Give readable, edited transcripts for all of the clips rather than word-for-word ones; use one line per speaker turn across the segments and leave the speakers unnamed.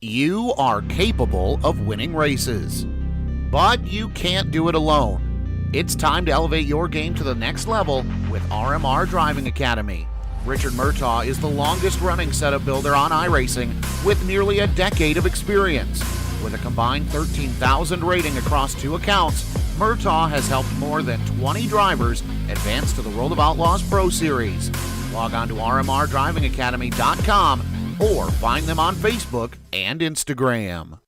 You are capable of winning races, but you can't do it alone. It's time to elevate your game to the next level with RMR Driving Academy. Richard Murtaugh is the longest-running setup builder on iRacing with nearly a decade of experience. With a combined 13,000 rating across 2 accounts, Murtaugh has helped more than 20 drivers advance to the World of Outlaws Pro Series. Log on to rmrdrivingacademy.com or find them on Facebook and Instagram.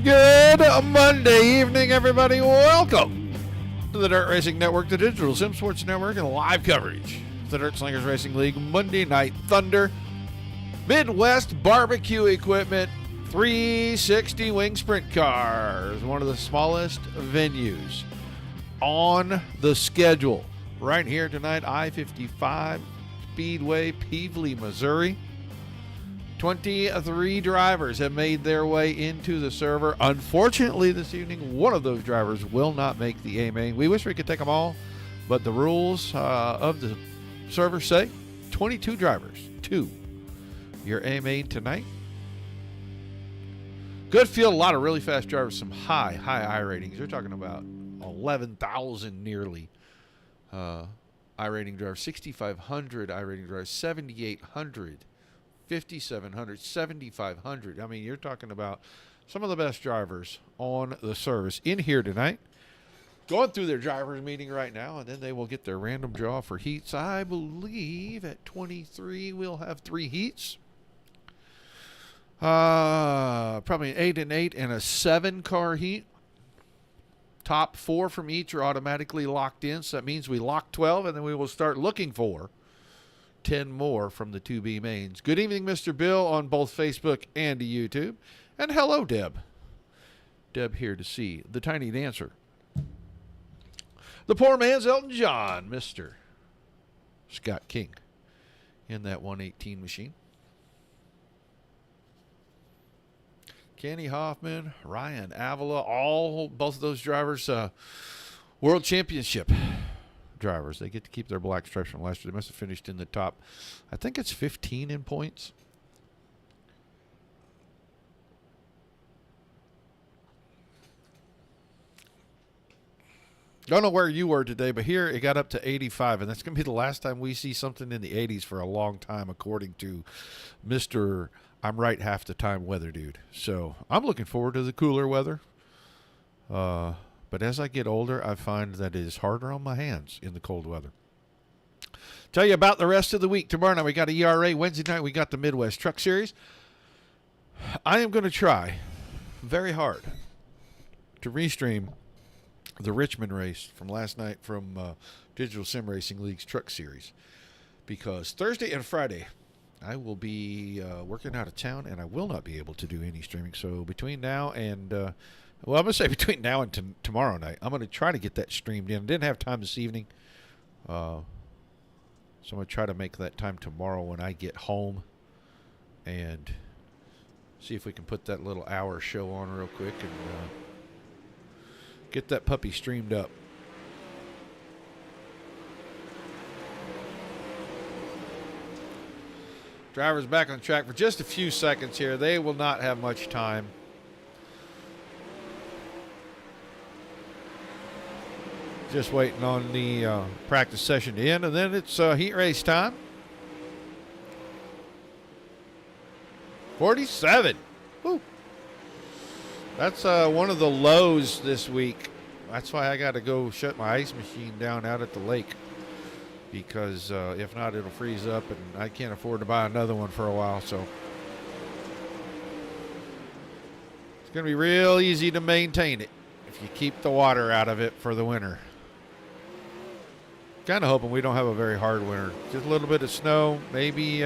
Good Monday evening, everybody. Welcome to the Dirt Racing Network, the Digital Sim Sports Network, and live coverage of the Dirt Slingers Racing League Monday Night Thunder. MidWest barbecue equipment, 360 wing sprint cars, one of the smallest venues on the schedule. Right here tonight, I55 Speedway, Peevely, Missouri. 23 drivers have made their way into the server. Unfortunately, this evening, one of those drivers will not make the A-Main. We wish we could take them all, but the rules of the server say 22 drivers to your A-Main tonight. Good field, a lot of really fast drivers, some high I ratings. You're talking about 11,000 nearly I rating drivers, 6,500 I rating drivers, 7,800, 5,700, 7,500. I mean, you're talking about some of the best drivers on the service in here tonight. Going through their drivers meeting right now, and then they will get their random draw for heats. I believe at 23 we'll have 3 heats. Probably an 8 and 8 and a 7-car heat. Top 4 from each are automatically locked in, so that means we lock 12, and then we will start looking for 10 more from the 2B mains. Good evening, Mr. Bill, on both Facebook and YouTube. And hello, Deb. Deb here to see the Tiny Dancer. The poor man's Elton John, Mr. Scott King, in that 118 machine. Kenny Hoffman, Ryan Avila, both of those drivers, World Championship drivers. They get to keep their black stripes from last year. They must have finished in the top, I think it's 15 in points. Don't know where you were today, but here it got up to 85, and that's going to be the last time we see something in the 80s for a long time, according to Mr. I'm right half the time weather dude. So I'm looking forward to the cooler weather. But as I get older, I find that it is harder on my hands in the cold weather. Tell you about the rest of the week. Tomorrow night we got a ERA. Wednesday night we got the Midwest Truck Series. I am going to try very hard to restream the Richmond race from last night from Digital Sim Racing League's Truck Series, because Thursday and Friday I will be working out of town and I will not be able to do any streaming. So between now and well, I'm going to say between now and tomorrow night, I'm going to try to get that streamed in. I didn't have time this evening, so I'm going to try to make that time tomorrow when I get home and see if we can put that little hour show on real quick and get that puppy streamed up. Drivers back on track for just a few seconds here. They will not have much time. Just waiting on the practice session to end, and then it's heat race time. 47. Woo. That's one of the lows this week. That's why I got to go shut my ice machine down out at the lake, because if not, it'll freeze up, and I can't afford to buy another one for a while. So it's going to be real easy to maintain it if you keep the water out of it for the winter. Kind of hoping we don't have a very hard winter. Just a little bit of snow, maybe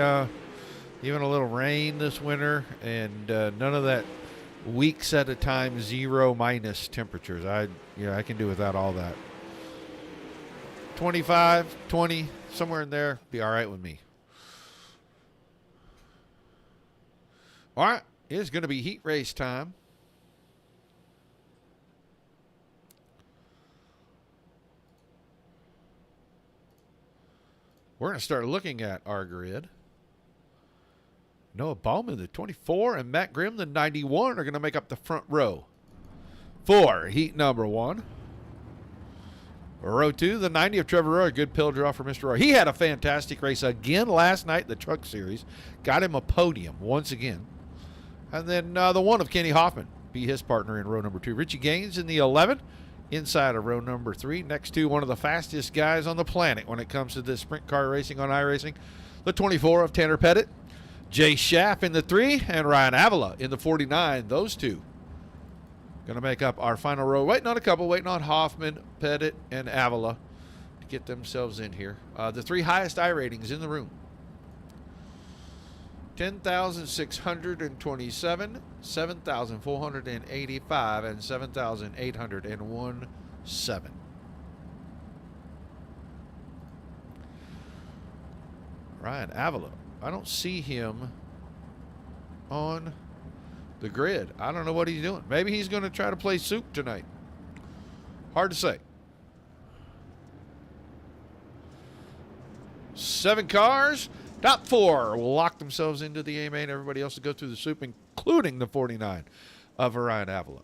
even a little rain this winter, and none of that weeks at a time 0- temperatures. I can do without all that. 25, 20, somewhere in there, be all right with me. All right, it's going to be heat race time. We're going to start looking at our grid. Noah Bauman, the 24, and Matt Grimm, the 91, are going to make up the front row for heat number 1. Row 2, the 90 of Trevor Roy. Good pill draw for Mr. Roy. He had a fantastic race again last night in the Truck Series. Got him a podium once again. And then the 1 of Kenny Hoffman be his partner in row number 2. Richie Gaines in the 11 inside of row number 3. Next to one of the fastest guys on the planet when it comes to this sprint car racing on iRacing, the 24 of Tanner Pettit. Jay Schaff in the 3 and Ryan Avila in the 49. Those two going to make up our final row. Waiting on a couple, waiting on Hoffman, Pettit, and Avila to get themselves in here. The 3 highest I ratings in the room: 10,627, 7,485, and 7,817. Ryan Avila, I don't see him on the grid. I don't know what he's doing. Maybe he's going to try to play soup tonight. Hard to say. 7 cars. Top 4 will lock themselves into the A main. Everybody else will go through the soup, including the 49 of Ryan Avila.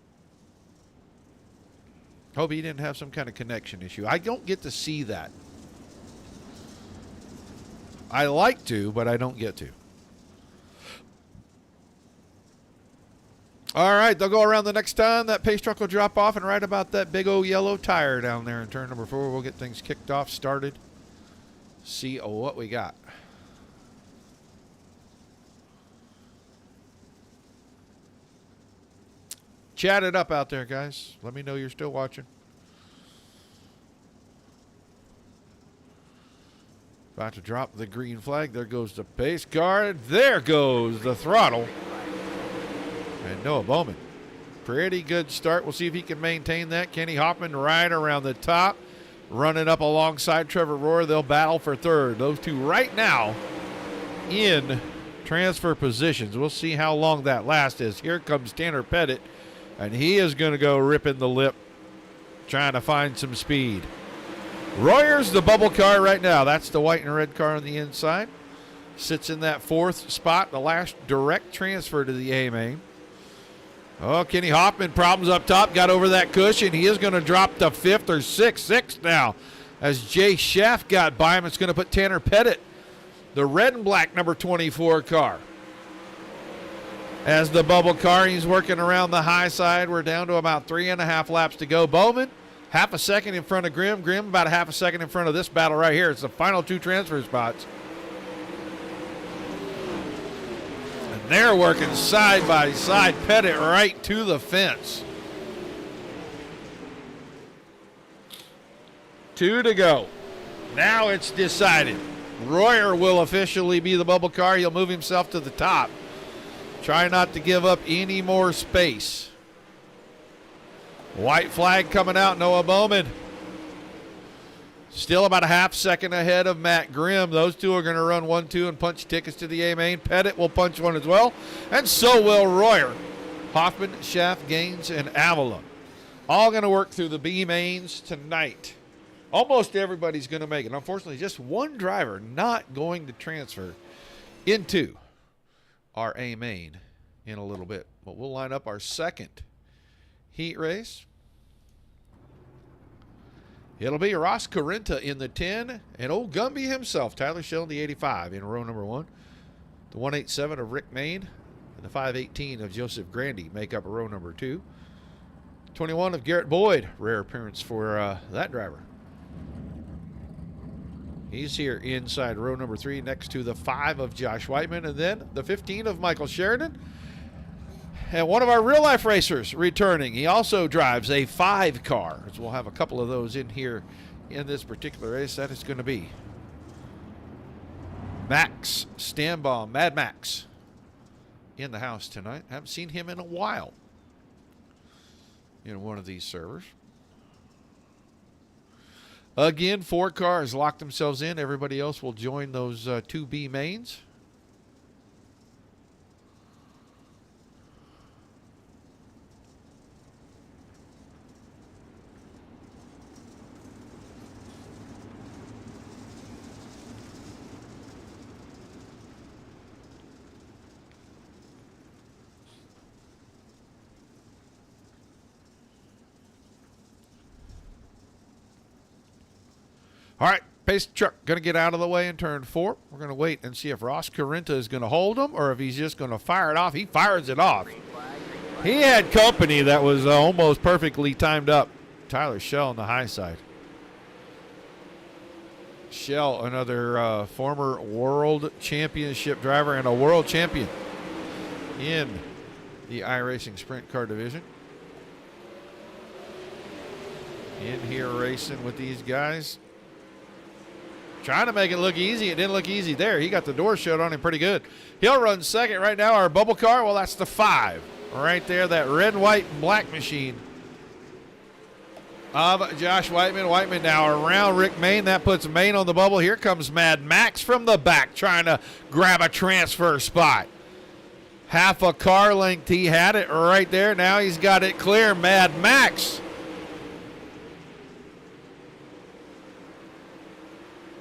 Hope he didn't have some kind of connection issue. I don't get to see that. I like to, but I don't get to. All right, they'll go around the next time. That pace truck will drop off and right about that big old yellow tire down there in turn number 4. We'll get things kicked off, started. See what we got. Chat it up out there, guys. Let me know you're still watching. About to drop the green flag. There goes the pace car. There goes the throttle. And Noah Bowman. Pretty good start. We'll see if he can maintain that. Kenny Hoffman right around the top. Running up alongside Trevor Rohr. They'll battle for third. Those two right now in transfer positions. We'll see how long that lasts as here comes Tanner Pettit. And he is going to go ripping the lip, trying to find some speed. Royer's the bubble car right now. That's the white and red car on the inside. Sits in that 4th spot, the last direct transfer to the A-main. Oh, Kenny Hoffman, problems up top, got over that cushion. He is going to drop to 5th or 6th now. As Jay Schaff got by him, it's going to put Tanner Pettit, the red and black number 24 car. As the bubble car, he's working around the high side. We're down to about 3.5 laps to go. Bowman, half a second in front of Grimm. Grimm about a half a second in front of this battle right here. It's the final 2 transfer spots. And they're working side by side. Pettit right to the fence. 2 to go. Now it's decided. Royer will officially be the bubble car. He'll move himself to the top. Try not to give up any more space. White flag coming out, Noah Bowman. Still about a half second ahead of Matt Grimm. Those two are going to run 1-2 and punch tickets to the A-main. Pettit will punch one as well, and so will Royer. Hoffman, Schaff, Gaines, and Avila. All going to work through the B-mains tonight. Almost everybody's going to make it. Unfortunately, just one driver not going to transfer into our A-main in a little bit. But we'll line up our second heat race. It'll be Ross Corinta in the 10 and old Gumby himself, Tyler Schell in the 85 in row number 1. The 187 of Rick Main and the 518 of Joseph Grandy make up row number 2. 21 of Garrett Boyd, rare appearance for that driver. He's here inside row number 3 next to the 5 of Josh Whiteman, and then the 15 of Michael Sheridan. And one of our real-life racers returning. He also drives a 5 car. So we'll have a couple of those in here in this particular race. That is going to be Max Stanbaum, Mad Max, in the house tonight. Haven't seen him in a while in one of these servers. Again, 4 cars lock themselves in. Everybody else will join those 2B mains. All right, pace truck going to get out of the way in turn 4. We're going to wait and see if Ross Corinta is going to hold him or if he's just going to fire it off. He fires it off. He had company that was almost perfectly timed up. Tyler Schell on the high side. Schell, another former world championship driver and a world champion in the iRacing Sprint Car division. In here racing with these guys. Trying to make it look easy. It didn't look easy there. He got the door shut on him pretty good. He'll run second right now. Our bubble car, well, that's the 5. Right there, that red, white, and black machine of Josh Whiteman. Whiteman now around Rick Main. That puts Main on the bubble. Here comes Mad Max from the back trying to grab a transfer spot. Half a car length. He had it right there. Now he's got it clear. Mad Max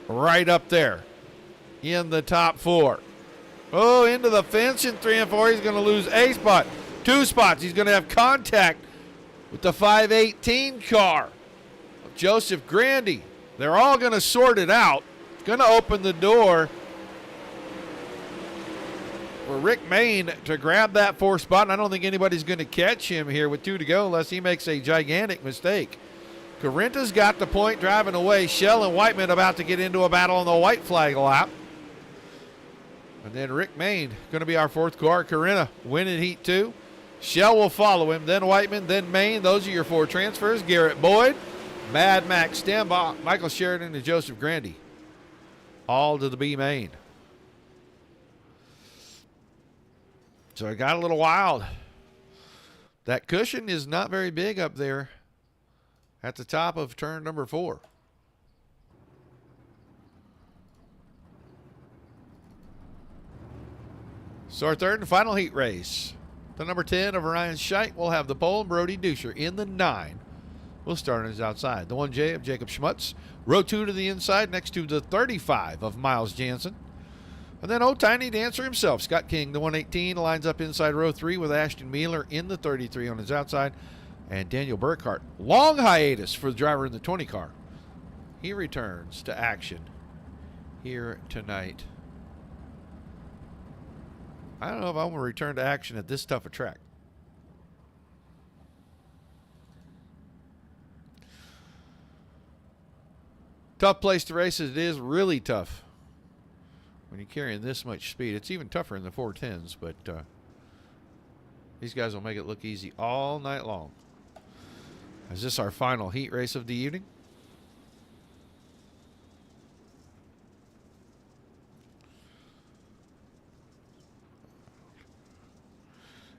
right up there in the top 4. Oh, into the fence in 3 and 4. He's going to lose a spot. 2 spots. He's going to have contact with the 518 car of Joseph Grandy. They're all going to sort it out. It's going to open the door for Rick Main to grab that 4th spot, and I don't think anybody's going to catch him here with 2 to go unless he makes a gigantic mistake. Corinta's got the point driving away. Shell and Whiteman about to get into a battle on the white flag lap. And then Rick Main going to be our 4th car. Corinta winning heat 2. Shell will follow him, then Whiteman, then Main. Those are your 4 transfers. Garrett Boyd, Mad Max Stambach, Michael Sheridan, and Joseph Grandy. All to the B main. So it got a little wild. That cushion is not very big up there at the top of turn number 4. So our 3rd and final heat race. The number 10 of Ryan Scheidt will have the pole. Brody Duscher in the 9 will start on his outside. The 1J of Jacob Schmutz. Row 2 to the inside next to the 35 of Miles Jansen. And then old Tiny Dancer himself, Scott King, the 118, lines up inside row 3 with Ashton Mueller in the 33 on his outside. And Daniel Burkhart, long hiatus for the driver in the 20 car. He returns to action here tonight. I don't know if I'm going to return to action at this tough a track. Tough place to race. It is really tough when you're carrying this much speed. It's even tougher in the 410s, but these guys will make it look easy all night long. Is this our final heat race of the evening?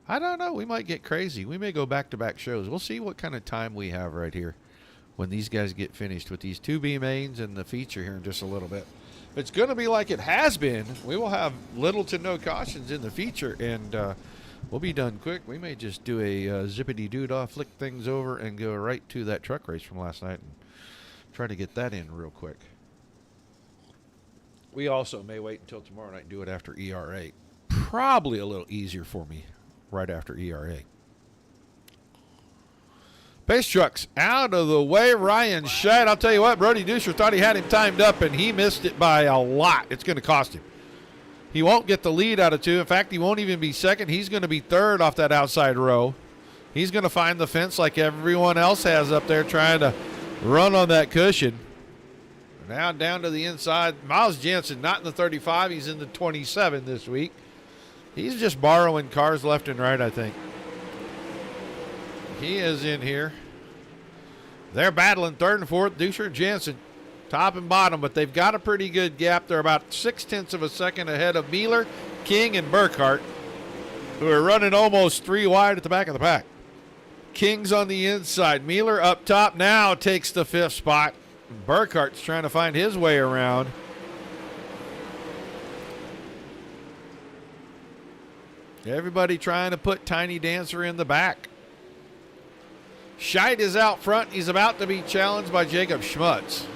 I don't know. We might get crazy. We may go back-to-back shows. We'll see what kind of time we have right here when these guys get finished with these 2 B mains and the feature here in just a little bit. If it's going to be like it has been, we will have little to no cautions in the feature, and we'll be done quick. We may just do a zippity-doo-dah, flick things over, and go right to that truck race from last night and try to get that in real quick. We also may wait until tomorrow night and do it after ERA. Probably a little easier for me right after ERA. Pace trucks out of the way. Ryan Scheidt. I'll tell you what, Brody Duscher thought he had him timed up, and he missed it by a lot. It's going to cost him. He won't get the lead out of 2. In fact, he won't even be 2nd. He's going to be 3rd off that outside row. He's going to find the fence like everyone else has up there trying to run on that cushion. Now down to the inside. Miles Jansen not in the 35. He's in the 27 this week. He's just borrowing cars left and right, I think. He is in here. They're battling 3rd and 4th. Duscher and Jansen, top and bottom, but they've got a pretty good gap. They're about 0.6 of a second ahead of Mueller, King, and Burkhart, who are running almost 3 wide at the back of the pack. King's on the inside. Mueller up top now takes the 5th spot. Burkhart's trying to find his way around. Everybody trying to put Tiny Dancer in the back. Scheidt is out front. He's about to be challenged by Jacob Schmutz.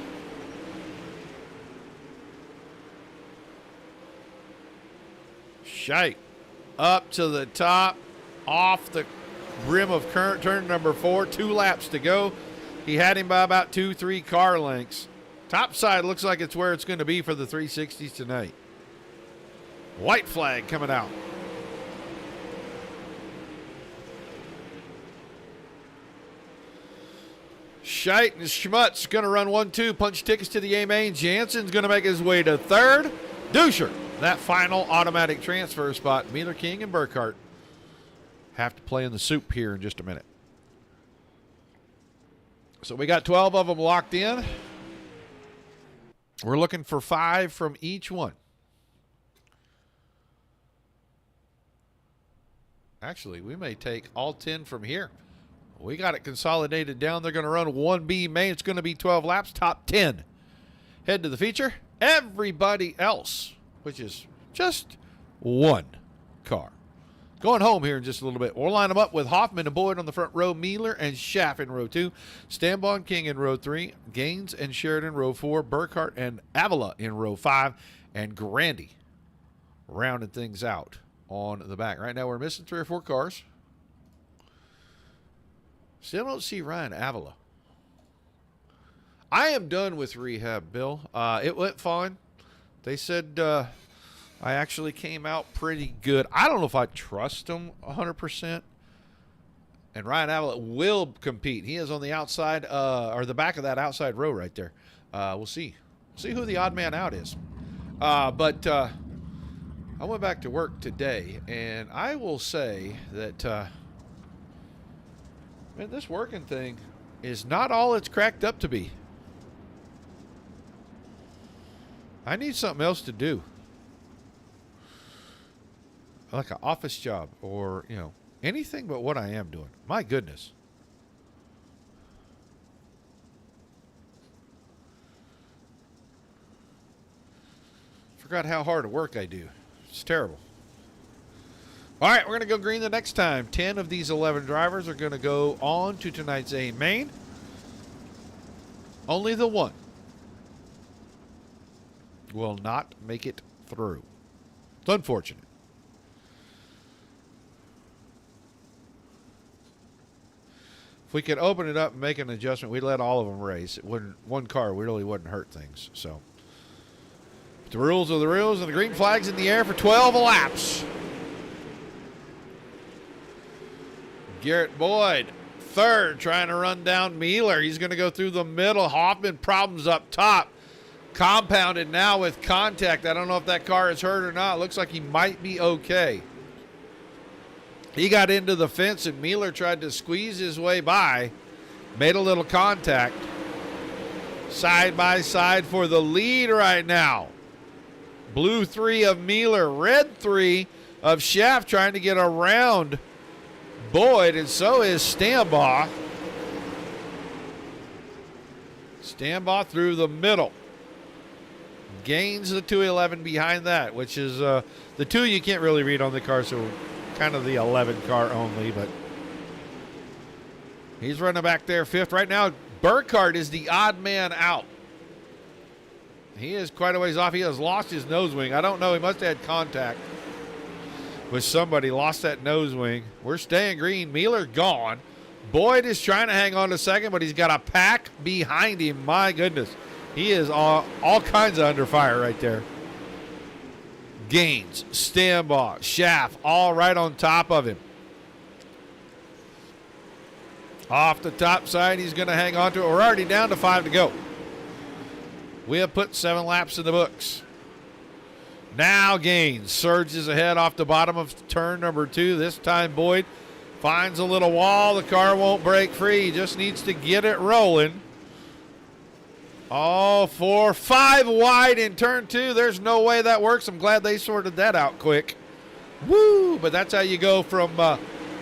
Scheidt up to the top, off the rim of current turn number 4. 2 laps to go. He had him by about 2-3 car lengths. Top side looks like it's where it's going to be for the 360s tonight. White flag coming out. Scheidt and Schmutz going to run 1-2, punch tickets to the A main. Jansen's going to make his way to 3rd. Duscher, that final automatic transfer spot. Mueller, King, and Burkhart have to play in the soup here in just a minute. So we got 12 of them locked in. We're looking for 5 from each one. Actually, we may take all 10 from here. We got it consolidated down. They're going to run 1B main. It's going to be 12 laps, top 10. Head to the feature. Everybody else, which is just 1 car, going home here in just a little bit. We'll line them up with Hoffman and Boyd on the front row, Mueller and Schaff in row 2, Stambaugh and King in row 3, Gaines and Sheridan row 4, Burkhart and Avila in row 5, and Grandy rounding things out on the back. Right now we're missing 3 or 4 cars. Still don't see Ryan Avila. I am done with rehab, Bill. It went fine. They said I actually came out pretty good. I don't know if I trust him 100%. And Ryan Avila will compete. He is on the outside, or the back of that outside row right there. We'll see. See who the odd man out is. But I went back to work today, and I will say that, man, this working thing is not all it's cracked up to be. I need something else to do. Like an office job or, you know, anything but what I am doing. My goodness. Forgot how hard of work I do. It's terrible. All right, we're going to go green the next time. 10 of these 11 drivers are going to go on to tonight's A main. Only the one will not make it through. It's unfortunate. If we could open it up and make an adjustment, we'd let all of them race. It wouldn't, one car really wouldn't hurt things. So the rules are the rules, and the green flag's in the air for 12 laps. Garrett Boyd, third, trying to run down Mueller. He's going to go through the middle. Hoffman, problems up top. Compounded now with contact. I don't know if that car is hurt or not. Looks like he might be okay. He got into the fence, and Mueller tried to squeeze his way by. Made a little contact. Side by side for the lead right now. Blue 3 of Mueller. Red 3 of Schaff trying to get around Boyd, and so is Stambaugh. Stambaugh through the middle. Gains the 211 behind that, which is the 2 you can't really read on the car, so kind of the 11 car only, but he's running back there fifth. Right now, Burkhardt is the odd man out. He is quite a ways off. He has lost his nose wing. I don't know. He must have had contact with somebody, lost that nose wing. We're staying green. Mueller gone. Boyd is trying to hang on to second, but he's got a pack behind him. My goodness. He is all kinds of under fire right there. Gaines, Stambaugh, Schaff, all right on top of him. Off the top side, he's going to hang on to it. We're already down to 5 to go. We have put 7 laps in the books. Now Gaines surges ahead off the bottom of turn number 2. This time Boyd finds a little wall. The car won't break free. He just needs to get it rolling. All 4, 5 wide in turn 2. There's no way that works. I'm glad they sorted that out quick. Woo! But that's how you go from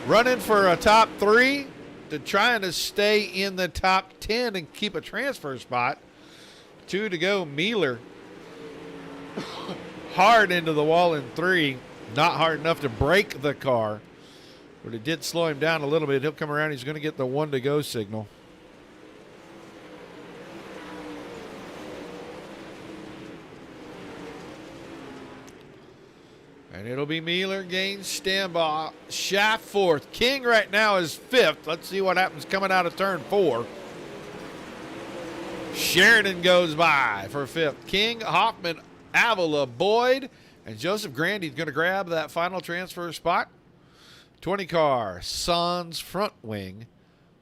running for a top 3 to trying to stay in the top 10 and keep a transfer spot. 2 to go. Mueller hard into the wall in 3. Not hard enough to break the car, but it did slow him down a little bit. He'll come around. He's going to get the 1 to go signal. And it'll be Mueller, Gaines, Stambaugh, Schaff 4th. King right now is 5th. Let's see what happens coming out of turn 4. Sheridan goes by for 5th. King, Hoffman, Avila, Boyd, and Joseph Grandy's going to grab that final transfer spot. 20 car, Suns front wing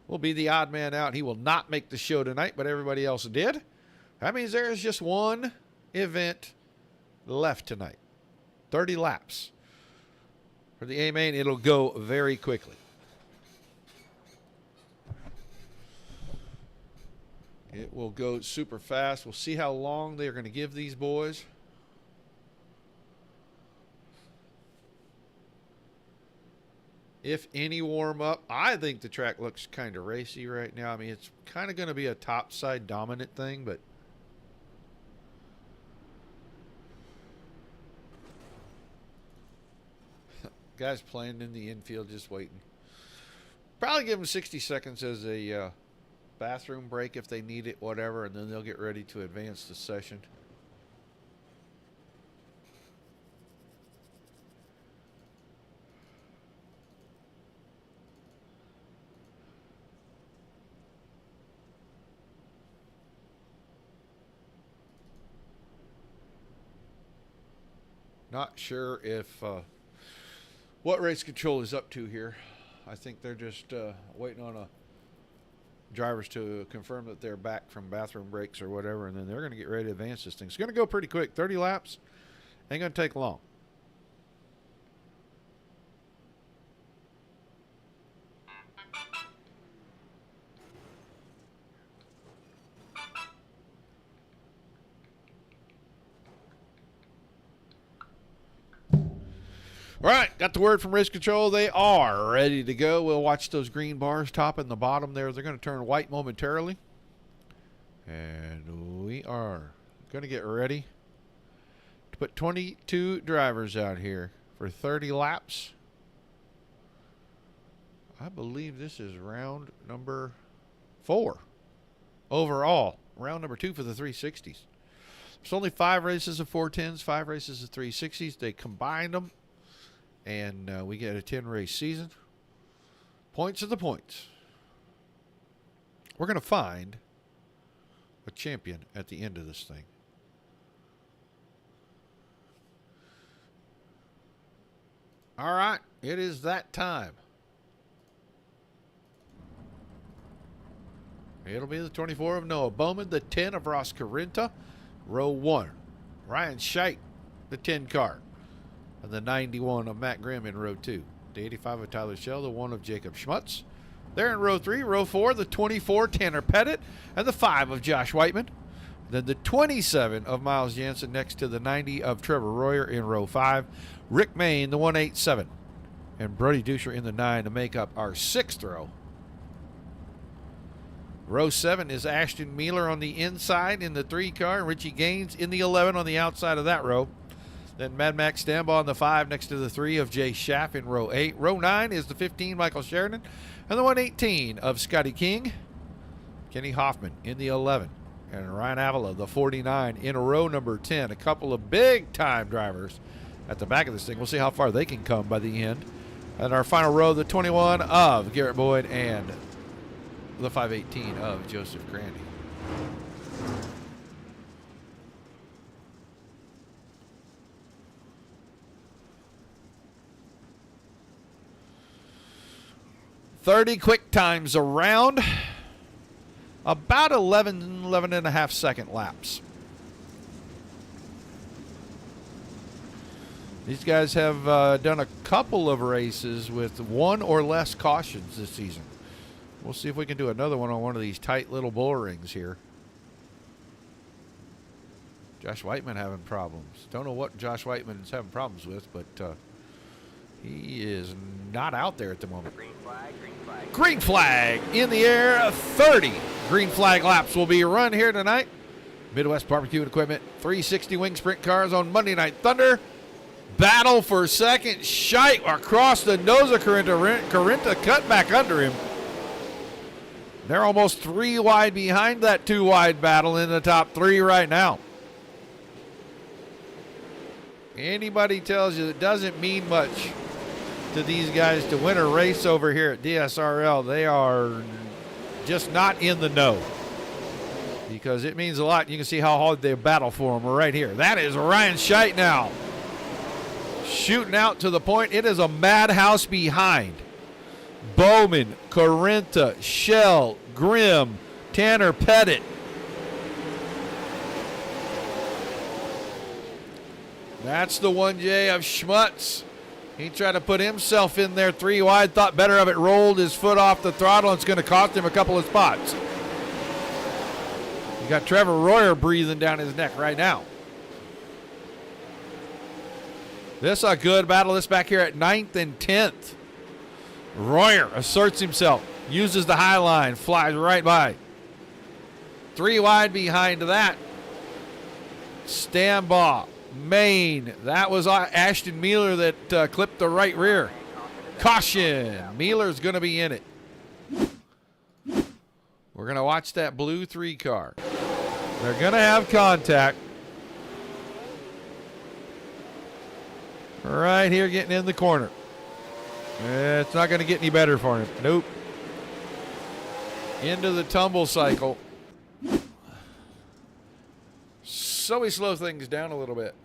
will be the odd man out. He will not make the show tonight, but everybody else did. That means there is just one event left tonight. 30 laps. For the A-Main, it'll go very quickly. It will go super fast. We'll see how long they're going to give these boys. If any warm up, I think the track looks kind of racy right now. I mean, it's kind of going to be a topside dominant thing, but guys playing in the infield just waiting. Probably give them 60 seconds as a bathroom break if they need it, whatever, and then they'll get ready to advance the session. Not sure if what race control is up to here. I think they're just waiting on drivers to confirm that they're back from bathroom breaks or whatever, and then they're going to get ready to advance this thing. It's going to go pretty quick. 30 laps. Ain't going to take long. All right, got the word from race control. They are ready to go. We'll watch those green bars top and the bottom there. They're going to turn white momentarily. And we are going to get ready to put 22 drivers out here for 30 laps. I believe this is round number 4 overall. Round number 2 for the 360s. There's only 5 races of 410s, 5 races of 360s. They combined them. And we get a 10-race season. Points are the points. We're going to find a champion at the end of this thing. All right, it is that time. It'll be the 24 of Noah Bowman, the 10 of Ross Carinta, row 1. Ryan Scheidt, the 10 car. And the 91 of Matt Grimm in row 2. The 85 of Tyler Schell, the 1 of Jacob Schmutz. There in row 3, row 4, the 24 Tanner Pettit, and the 5 of Josh Whiteman. Then the 27 of Miles Jansen next to the 90 of Trevor Royer in row 5. Rick Main, the 187. And Brody Duscher in the 9 to make up our 6th row. Row 7 is Ashton Mueller on the inside in the 3 car. And Richie Gaines in the 11 on the outside of that row. Then Mad Max Stambaugh on the 5 next to the 3 of Jay Schaff in row 8. Row 9 is the 15 Michael Sheridan and the 118 of Scotty King. Kenny Hoffman in the 11. And Ryan Avila, the 49 in row number 10. A couple of big-time drivers at the back of this thing. We'll see how far they can come by the end. And our final row, the 21 of Garrett Boyd and the 518 of Joseph Grandy. .30 quick times around. About 11 and a half second laps. These guys have done a couple of races with 1 or less cautions this season. We'll see if we can do another one on one of these tight little bull rings here. Josh Whiteman having problems. Don't know what Josh Whiteman's having problems with, but he is not out there at the moment.
Green flag, green flag.
Green flag in the air. 30 green flag laps will be run here tonight. Midwest Barbecue and Equipment 360 wing sprint cars on Monday Night Thunder. Battle for second. Scheidt across the nose of Carinta cut back under him. They're almost 3 wide behind that 2 wide battle in the top 3 right now. Anybody tells you it doesn't mean much to these guys to win a race over here at DSRL, they are just not in the know, because it means a lot. You can see how hard they battle for them right here. That is Ryan Scheidt now shooting out to the point. It is a madhouse behind. Bowman, Carinta, Schell, Grimm, Tanner Pettit. That's the 1J of Schmutz. He tried to put himself in there 3 wide, thought better of it, rolled his foot off the throttle, and it's going to cost him a couple of spots. You got Trevor Royer breathing down his neck right now. This is a good battle. This back here at 9th and 10th. Royer asserts himself, uses the high line, flies right by. 3 wide behind that. Stambaugh, Maine. That was Ashton Mueller that clipped the right rear. Caution. Mueller's going to be in it. We're going to watch that blue 3 car. They're going to have contact. Right here getting in the corner. It's not going to get any better for him. Nope. Into the tumble cycle. So we slow things down a little bit.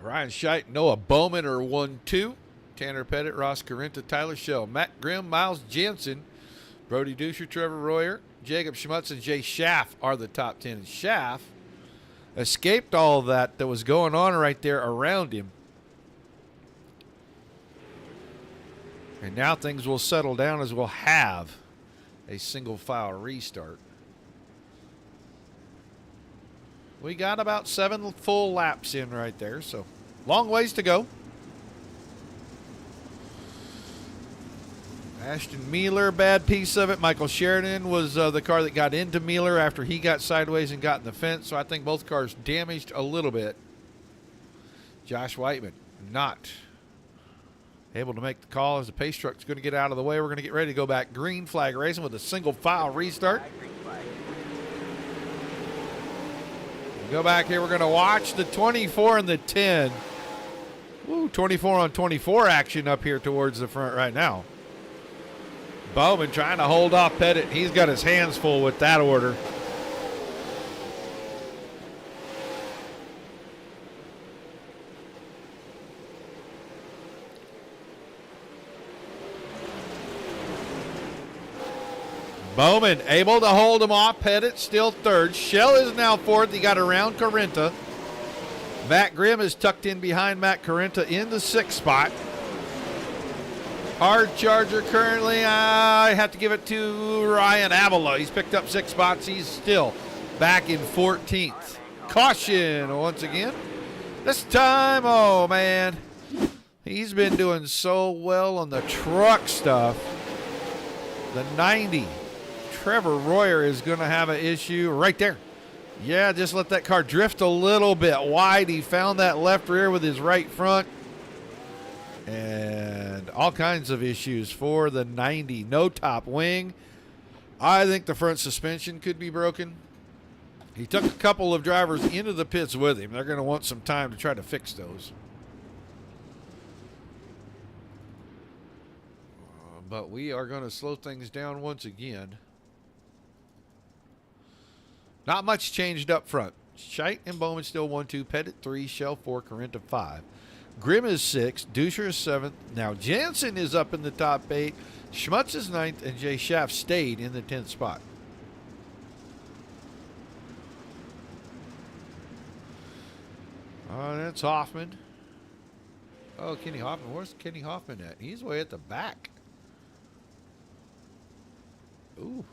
Ryan Scheit, Noah Bowman are 1-2. Tanner Pettit, Ross Carenta, Tyler Schell, Matt Grimm, Miles Jansen, Brody Duscher, Trevor Royer, Jacob Schmutz, and Jay Schaff are the top 10. And Schaff escaped all that was going on right there around him. And now things will settle down as we'll have a single file restart. We got about 7 full laps in right there, so long ways to go. Ashton Mealer, bad piece of it. Michael Sheridan was the car that got into Mealer after he got sideways and got in the fence, so I think both cars damaged a little bit. Josh Whiteman not able to make the call as the pace truck's going to get out of the way. We're going to get ready to go back green flag racing with a single file restart. Go back here. We're going to watch the 24 and the 10. Ooh, 24 on 24 action up here towards the front right now. Bowman trying to hold off Pettit. He's got his hands full with that order. Bowman able to hold him off. Pettit still third. Schell is now fourth. He got around Carenta. Matt Grimm is tucked in behind Matt Carenta in the sixth spot. Hard charger currently, I have to give it to Ryan Avila. He's picked up 6 spots. He's still back in 14th. Caution once again. This time, oh man, he's been doing so well on the truck stuff. The 90. Trevor Royer is going to have an issue right there. Yeah, just let that car drift a little bit wide. He found that left rear with his right front. And all kinds of issues for the 90. No top wing. I think the front suspension could be broken. He took a couple of drivers into the pits with him. They're going to want some time to try to fix those. But we are going to slow things down once again. Not much changed up front. Scheit and Bowman still 1-2. Pettit 3. Schell 4. Carenta 5. Grimm is 6th. Duscher is 7th. Now Jansen is up in the top 8. Schmutz is 9th. And Jay Schaff stayed in the 10th spot. That's Hoffman. Oh, Kenny Hoffman. Where's Kenny Hoffman at? He's way at the back. Ooh.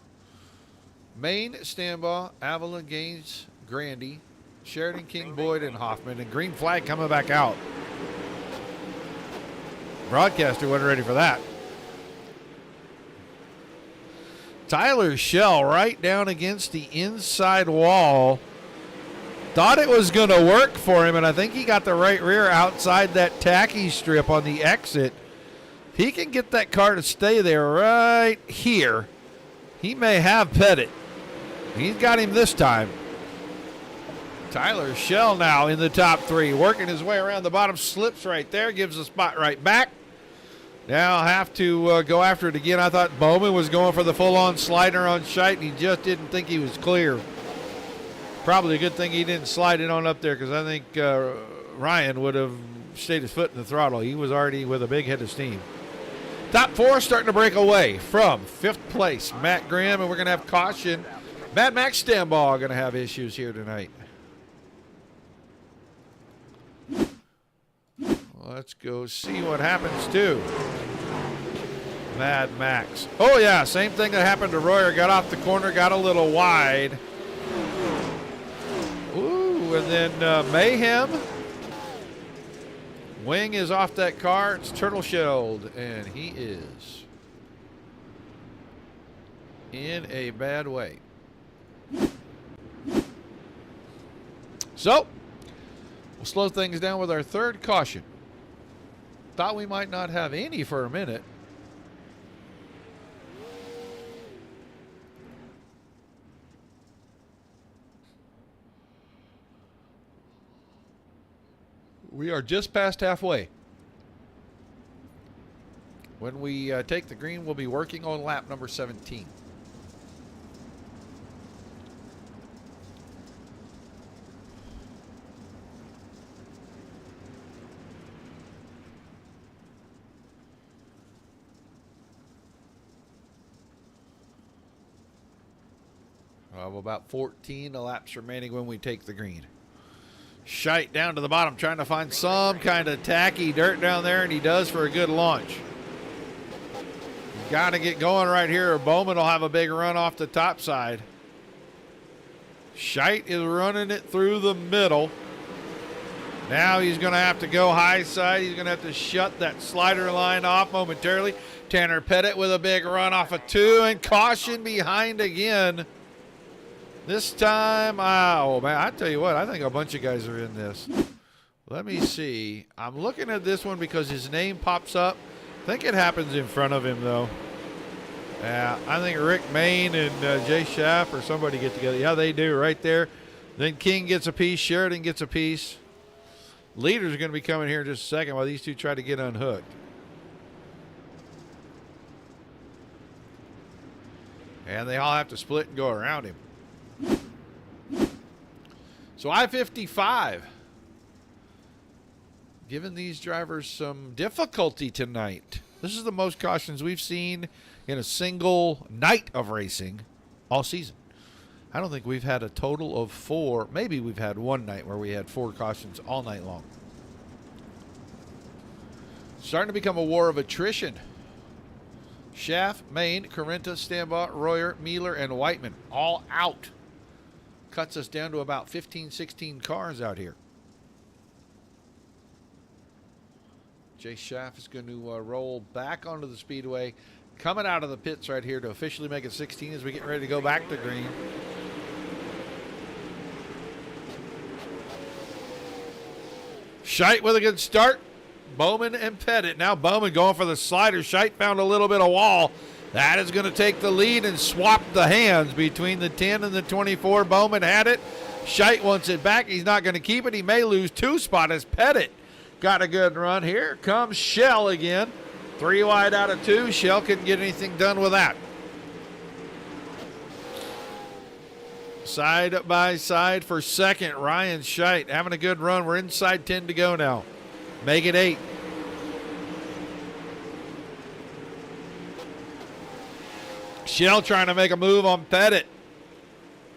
Main, Stambaugh, Avila, Gaines, Grandy, Sheridan, King, Boyd, and Hoffman. And green flag coming back out. Broadcaster wasn't ready for that. Tyler Schell right down against the inside wall. Thought it was going to work for him, and I think he got the right rear outside that tacky strip on the exit. If he can get that car to stay there right here, he may have Pettit. He's got him this time. Tyler Schell now in the top 3, working his way around the bottom, slips right there, gives the spot right back. Now have to go after it again. I thought Bowman was going for the full-on slider on Scheit, and he just didn't think he was clear. Probably a good thing he didn't slide it on up there, because I think Ryan would have stayed his foot in the throttle. He was already with a big head of steam. Top 4 starting to break away from 5th place, Matt Grimm, and we're going to have caution. Mad Max Stambaugh going to have issues here tonight. Let's go see what happens to Mad Max. Oh, yeah, same thing that happened to Royer. Got off the corner, got a little wide. Ooh, and then Mayhem. Wing is off that car. It's turtle shelled, and he is in a bad way. So, we'll slow things down with our third caution. Thought we might not have any for a minute. We are just past halfway. When we take the green, we'll be working on lap number 17. of about 14 laps remaining when we take the green. Scheidt down to the bottom, trying to find some kind of tacky dirt down there, and he does for a good launch. Got to get going right here, or Bowman will have a big run off the top side. Scheidt is running it through the middle. Now he's going to have to go high side. He's going to have to shut that slider line off momentarily. Tanner Pettit with a big run off of 2, and caution behind again. This time, oh man, I tell you what, I think a bunch of guys are in this. Let me see. I'm looking at this one because his name pops up. I think it happens in front of him, though. Yeah, I think Rick Main and Jay Schaff or somebody get together. Yeah, they do right there. Then King gets a piece. Sheridan gets a piece. Leaders are going to be coming here in just a second while these two try to get unhooked. And they all have to split and go around him. So I-55 giving these drivers some difficulty tonight. This is the most cautions we've seen in a single night of racing all season. I don't think we've had a total of 4. Maybe we've had one night where we had 4 cautions all night long. Starting to become a war of attrition. Schaff, Main, Carenta, Stambaugh, Royer, Mealer, and Whiteman all out. Cuts us down to about 15, 16 cars out here. Jay Schaff is going to roll back onto the speedway, coming out of the pits right here to officially make it 16 as we get ready to go back to green. Scheidt with a good start. Bowman and Pettit. Now Bowman going for the slider. Scheidt found a little bit of wall. That is going to take the lead and swap the hands between the 10 and the 24. Bowman had it. Scheidt wants it back. He's not going to keep it. He may lose 2 spots as Pettit got a good run. Here comes Shell again. 3 wide out of 2. Shell couldn't get anything done with that. Side by side for second. Ryan Scheidt having a good run. We're inside 10 to go now. Make it 8. Shell trying to make a move on Pettit.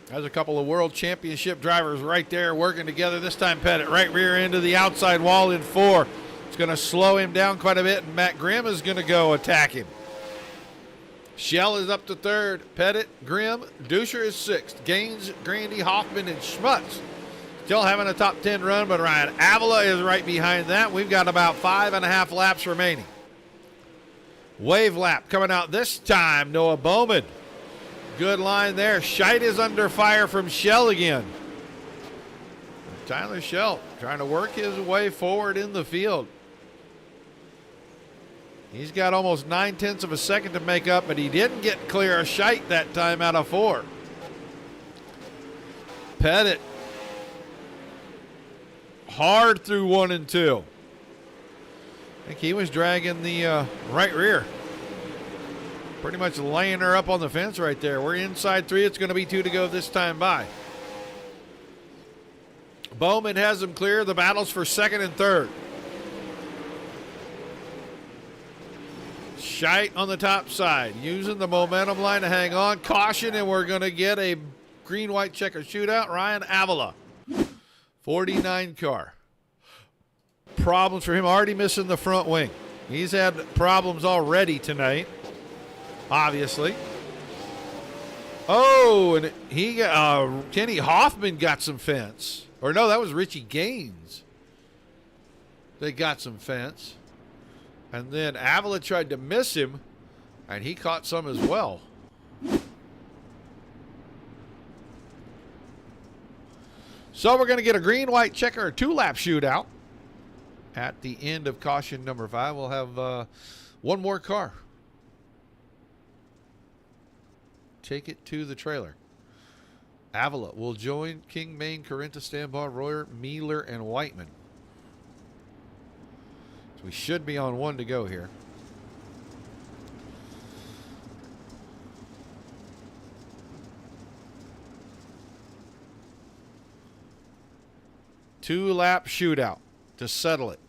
There's a couple of world championship drivers right there working together. This time Pettit right rear end of the outside wall in 4. It's going to slow him down quite a bit, and Matt Grimm is going to go attack him. Shell is up to 3rd. Pettit, Grimm, Duscher is 6th. Gaines, Grandy, Hoffman, and Schmutz still having a top 10 run, but Ryan Avila is right behind that. We've got about 5.5 laps remaining. Wave lap coming out this time, Noah Bowman. Good line there. Scheidt is under fire from Shell again. Tyler Shell trying to work his way forward in the field. He's got almost 9/10 of a second to make up, but he didn't get clear of Scheidt that time out of 4. Pettit hard through 1 and 2. I think he was dragging the right rear. Pretty much laying her up on the fence right there. We're inside 3. It's going to be 2 to go this time by. Bowman has them clear. The battle's for 2nd and 3rd. Scheidt on the top side, using the momentum line to hang on. Caution, and we're going to get a green-white checker shootout. Ryan Avila, 49 car. Problems for him, already missing the front wing. He's had problems already tonight, obviously. Oh, and he got, Kenny Hoffman got some fence. Or no, that was Richie Gaines. They got some fence. And then Avila tried to miss him, and he caught some as well. So we're going to get a green-white checker, a 2-lap shootout. At the end of caution number 5, we'll have one more car. Take it to the trailer. Avila will join King, Main, Carenta, Stambaugh, Royer, Mealer, and Whiteman. So we should be on 1 to go here. Two-lap shootout to settle it.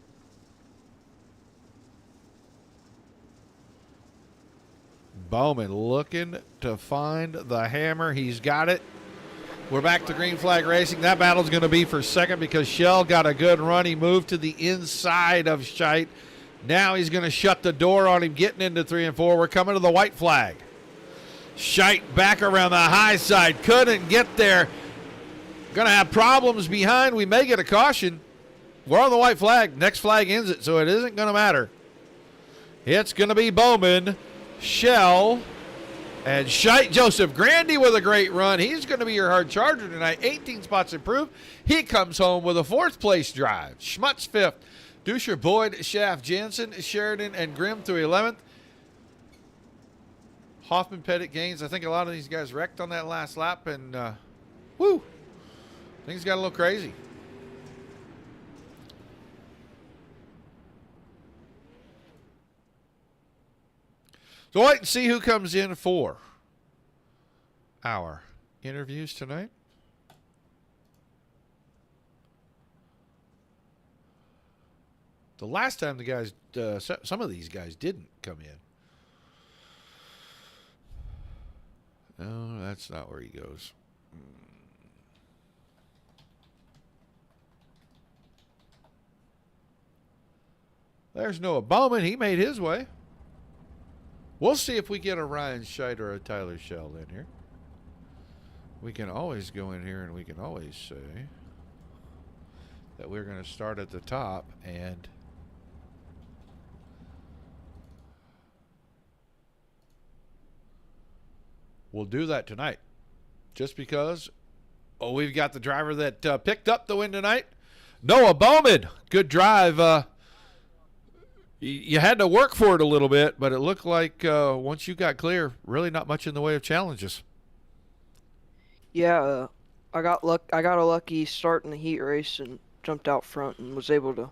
Bowman looking to find the hammer. He's got it. We're back to green flag racing. That battle's going to be for second because Shell got a good run. He moved to the inside of Scheit. Now he's going to shut the door on him getting into 3 and 4. We're coming to the white flag. Scheit back around the high side. Couldn't get there. Going to have problems behind. We may get a caution. We're on the white flag. Next flag ends it, so it isn't going to matter. It's going to be Bowman, Shell, and Scheit. Joseph Grandy with a great run. He's going to be your hard charger tonight. 18 spots improved. He comes home with a 4th place drive. Schmutz 5th. Duscher, Boyd, Schaff, Jansen, Sheridan, and Grimm through 11th. Hoffman, Pettit, Gaines. I think a lot of these guys wrecked on that last lap, and things got a little crazy. So wait and see who comes in for our interviews tonight. The last time the guys, some of these guys didn't come in. No, that's not where he goes. There's Noah Bowman. He made his way. We'll see if we get a Ryan Scheit or a Tyler Shell in here. We can always go in here and we can always say that we're going to start at the top, and we'll do that tonight. Just because we've got the driver that picked up the win tonight. Noah Bowman. Good drive. You had to work for it a little bit, but it looked like once you got clear, really not much in the way of challenges.
Yeah, I got a lucky start in the heat race and jumped out front and was able to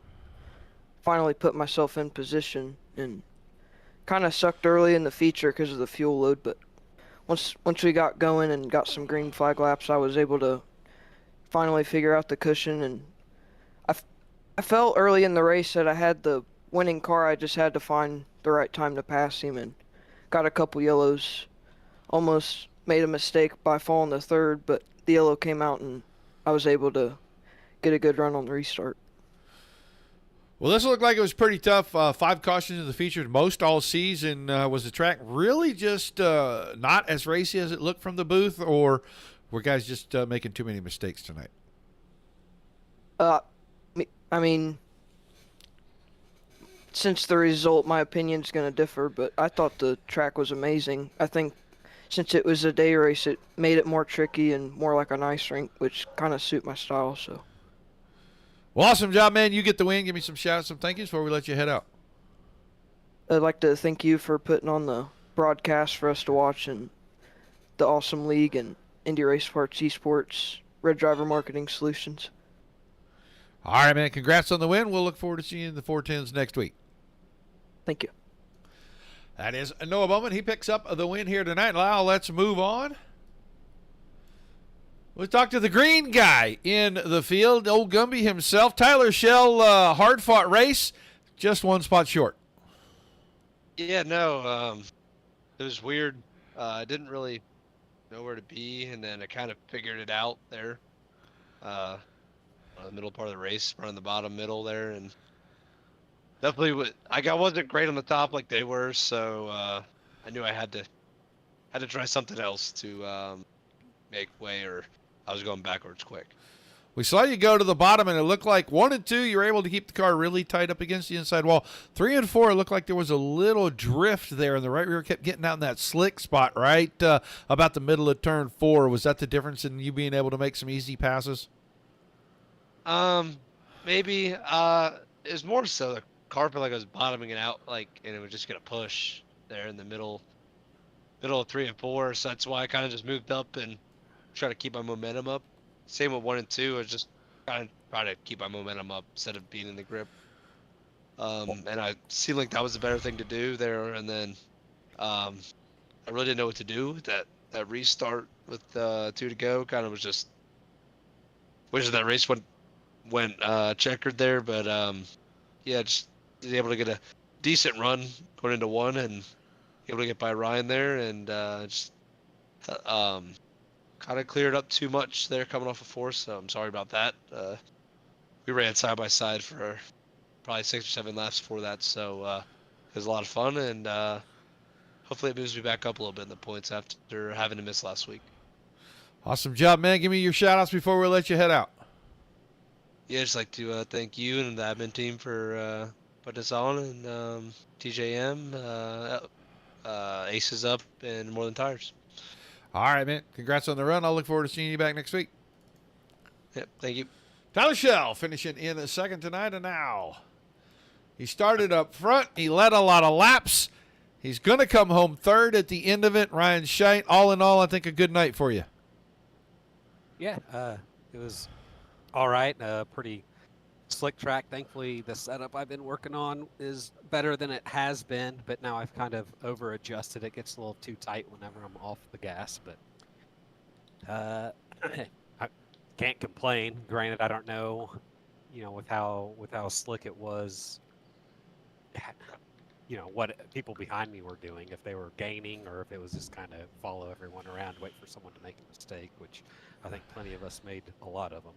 finally put myself in position, and kind of sucked early in the feature because of the fuel load, but once we got going and got some green flag laps, I was able to finally figure out the cushion, and I felt early in the race that I had the winning car. I just had to find the right time to pass him, and got a couple yellows. Almost made a mistake by falling to third, but the yellow came out and I was able to get a good run on the restart.
Well, this looked like it was pretty tough. 5 cautions in the feature, most all season. Was the track really just not as racy as it looked from the booth, or were guys just making too many mistakes tonight?
I mean, since the result, my opinion's going to differ, but I thought the track was amazing. I think since it was a day race, it made it more tricky and more like an ice rink, which kind of suit my style. So,
well, awesome job, man. You get the win. Give me some shout-outs, some thank yous before we let you head out.
I'd like to thank you for putting on the broadcast for us to watch, and the awesome league and Indy Race Parts Esports, Red Driver Marketing Solutions.
All right, man. Congrats on the win. We'll look forward to seeing you in the 410s next week.
Thank you.
That is Noah Bowman. He picks up the win here tonight. Now let's move on. We'll talk to the green guy in the field, old Gumby himself. Tyler Shell, hard-fought race, just 1 spot short.
Yeah, no, it was weird. I didn't really know where to be, and then I kind of figured it out there. The middle part of the race, running the bottom middle there, and definitely I wasn't great on the top like they were, so I knew I had to try something else to make way, or I was going backwards quick.
We saw you go to the bottom, and it looked like 1 and 2, you were able to keep the car really tight up against the inside wall. 3 and 4, it looked like there was a little drift there, and the right rear kept getting out in that slick spot right about the middle of turn 4. Was that the difference in you being able to make some easy passes?
Maybe. It was more so the car felt like I was bottoming it out, and it was just gonna push there in the middle of 3 and 4. So that's why I kind of just moved up and try to keep my momentum up. Same with 1 and 2. I was just kind of trying to keep my momentum up instead of being in the grip. And I seemed like that was the better thing to do there. And then I really didn't know what to do. That restart with 2 to go kind of was just wishing that race went checkered there. But yeah, just able to get a decent run going into 1 and able to get by Ryan there, and just kind of cleared up too much there coming off of fourth, so I'm sorry about that. We ran side by side for probably 6 or 7 laps before that, so it was a lot of fun, and hopefully it moves me back up a little bit in the points after having to miss last week.
Awesome job, man. Give me your shout-outs before we let you head out.
Yeah, just like to thank you and the admin team for putting us on, and TJM, Aces Up, and More Than Tires.
All right, man. Congrats on the run. I'll look forward to seeing you back next week.
Yep, thank you.
Tyler Shell finishing in the second tonight, and now he started up front. He led a lot of laps. He's going to come home third at the end of it. Ryan Scheit, all in all, I think a good night for you.
Yeah, it was all right. Pretty slick track. Thankfully, the setup I've been working on is better than it has been, but now I've kind of over-adjusted. It gets a little too tight whenever I'm off the gas, but I can't complain. Granted, I don't know, with how slick it was, what people behind me were doing, if they were gaining or if it was just kind of follow everyone around, wait for someone to make a mistake, which I think plenty of us made a lot of them.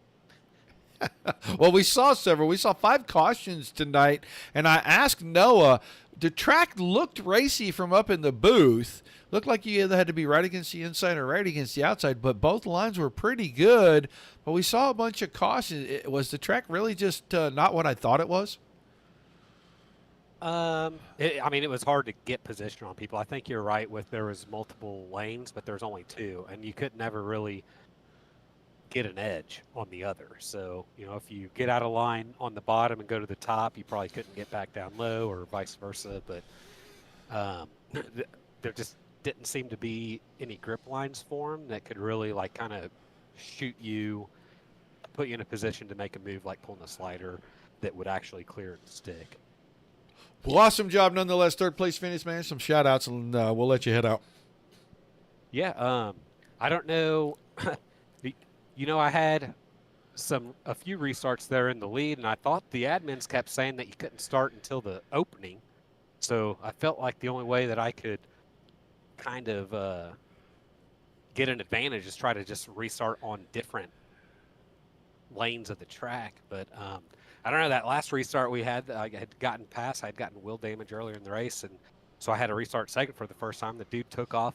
Well, we saw several. We saw 5 cautions tonight, and I asked Noah, the track looked racy from up in the booth. Looked like you either had to be right against the inside or right against the outside, but both lines were pretty good. But we saw a bunch of cautions. Was the track really just not what I thought it was?
It was hard to get position on people. I think you're right with there was multiple lanes, but there's only 2, and you could never really get an edge on the other. So, if you get out of line on the bottom and go to the top, you probably couldn't get back down low or vice versa. But there just didn't seem to be any grip lines for them that could really kind of shoot you, put you in a position to make a move like pulling a slider that would actually clear and stick.
Well, awesome job nonetheless. Third place finish, man. Some shout outs, and we'll let you head out.
Yeah, I don't know. I had a few restarts there in the lead, and I thought the admins kept saying that you couldn't start until the opening. So I felt like the only way that I could kind of get an advantage is try to just restart on different lanes of the track. But I don't know, that last restart we had, I had gotten past. I had gotten wheel damage earlier in the race, and so I had to restart second for the first time. The dude took off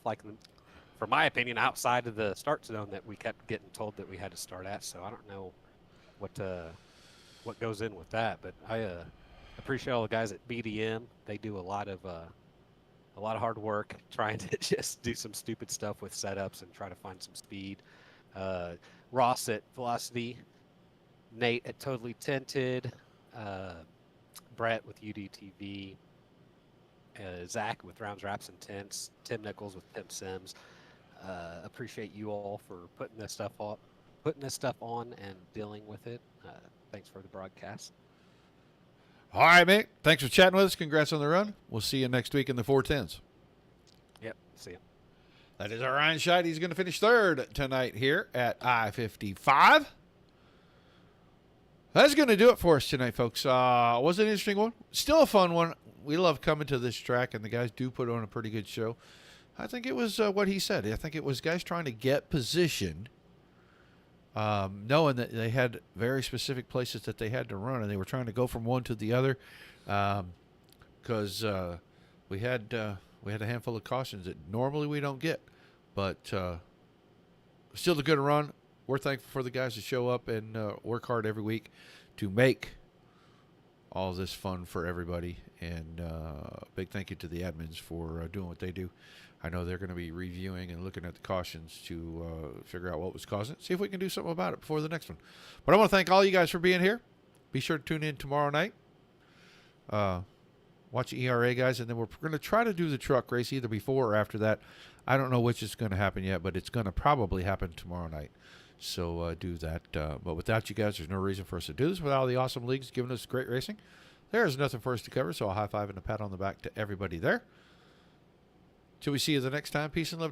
for my opinion, outside of the start zone that we kept getting told that we had to start at. So I don't know what goes in with that, but I appreciate all the guys at BDM. They do a lot of hard work trying to just do some stupid stuff with setups and try to find some speed. Ross at Velocity, Nate at Totally Tinted, Brett with UDTV, Zach with Rounds, Wraps, and Tints, Tim Nichols with Pimp Sims. Appreciate you all for putting this stuff on and dealing with it. Thanks for the broadcast.
All right, mate. Thanks for chatting with us. Congrats on the run. We'll see you next week in the 410s.
Yep. See you.
That is our Ryan Scheit. He's going to finish third tonight here at I55. That's going to do it for us tonight, folks. Was an interesting one. Still a fun one. We love coming to this track, and the guys do put on a pretty good show. I think it was what he said. I think it was guys trying to get positioned, knowing that they had very specific places that they had to run, and they were trying to go from one to the other because we had a handful of cautions that normally we don't get. But still a good run. We're thankful for the guys that show up and work hard every week to make all this fun for everybody. And big thank you to the admins for doing what they do. I know they're going to be reviewing and looking at the cautions to figure out what was causing it, see if we can do something about it before the next one. But I want to thank all you guys for being here. Be sure to tune in tomorrow night. Watch the ERA, guys, and then we're going to try to do the truck race either before or after that. I don't know which is going to happen yet, but it's going to probably happen tomorrow night. So do that. But without you guys, there's no reason for us to do this. Without all the awesome leagues giving us great racing, there is nothing for us to cover. So a high five and a pat on the back to everybody there. Till we see you the next time. Peace and love.